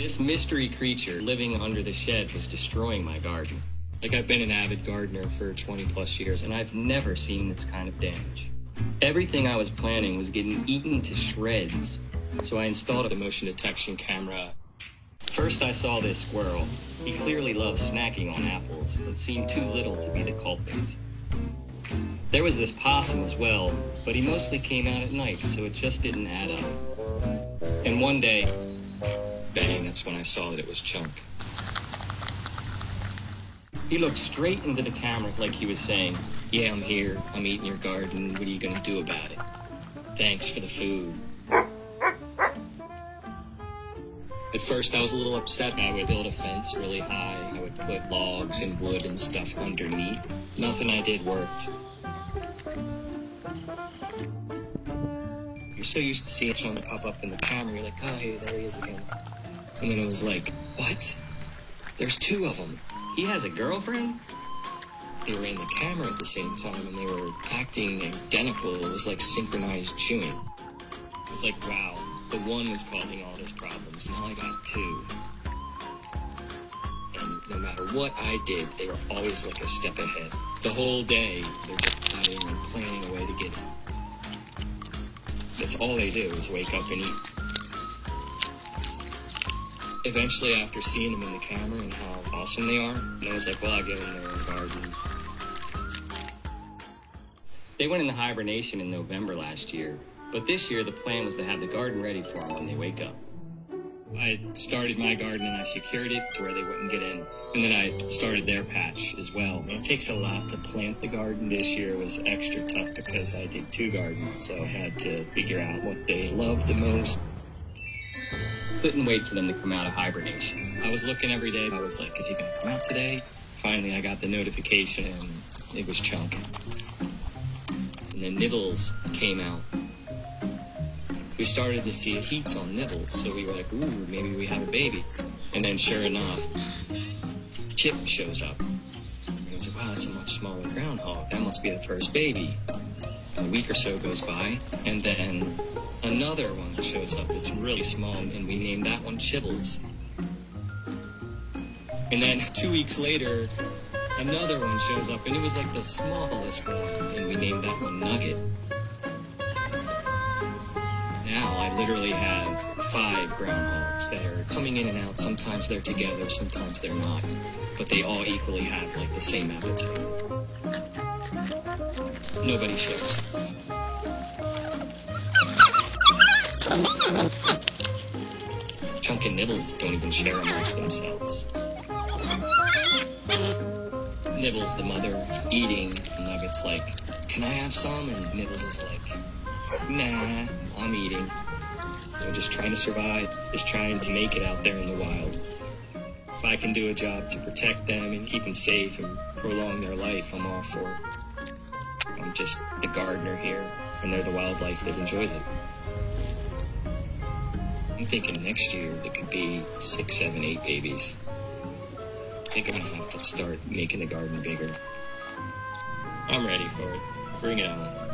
This mystery creature living under the shed was destroying my garden. Like, I've been an avid gardener for 20 plus years, and I've never seen this kind of damage. Everything I was planning was getting eaten to shreds, so I installed a motion detection camera. First I saw this squirrel. He clearly loves snacking on apples, but seemed too little to be the culprit. There was this possum as well, but he mostly came out at night, so it just didn't add up. And one day, bang, that's when I saw that it was Chunk. He looked straight into the camera like he was saying, "Yeah, I'm here, I'm eating your garden, what are you gonna do about it? Thanks for the food." At first I was a little upset. I would build a fence really high, I would put logs and wood and stuff underneath. Nothing I did worked. You're so used to seeing Chunk pop up in the camera, you're like, oh, hey, there he is again. And then it was like, what? There's two of them. He has a girlfriend? They were in the camera at the same time, and they were acting identical. It was like synchronized chewing. It was like, wow, the one was causing all these problems. Now I got two. And no matter what I did, they were always like a step ahead. The whole day, they're just plotting and planning a way to get it. That's all they do, is wake up and eat. Eventually, after seeing them in the camera and how awesome they are, I was like, well, I'll give them their own garden. They went into hibernation in November last year, but this year the plan was to have the garden ready for them when they wake up. I started my garden and I secured it to where they wouldn't get in, and then I started their patch as well. And it takes a lot to plant the garden. This year was extra tough because I did two gardens, so I had to figure out what they loved the most. Couldn't wait for them to come out of hibernation. I was looking every day. I was like, is he going to come out today? Finally, I got the notification, and it was Chunk. And then Nibbles came out. We started to see heats on Nibbles, so we were like, ooh, maybe we have a baby. And then sure enough, Chip shows up. And I was like, wow, that's a much smaller groundhog. That must be the first baby. A week or so goes by, and then another one shows up that's really small, and we named that one Chibbles. And then 2 weeks later, another one shows up, and it was like the smallest one, and we named that one Nugget. Now I literally have 5 groundhogs that are coming in and out. Sometimes they're together, sometimes they're not, but they all equally have like the same appetite. Nobody shares. Chunk and Nibbles don't even share amongst themselves. Nibbles, the mother, eating, and Nugget's like, can I have some? And Nibbles is like, nah, I'm eating. They're just trying to survive, just trying to make it out there in the wild. If I can do a job to protect them and keep them safe and prolong their life, I'm all for it. I'm just the gardener here, and they're the wildlife that enjoys it. I'm thinking next year there could be 6, 7, 8 babies. I think I'm gonna have to start making the garden bigger. I'm ready for it. Bring it on.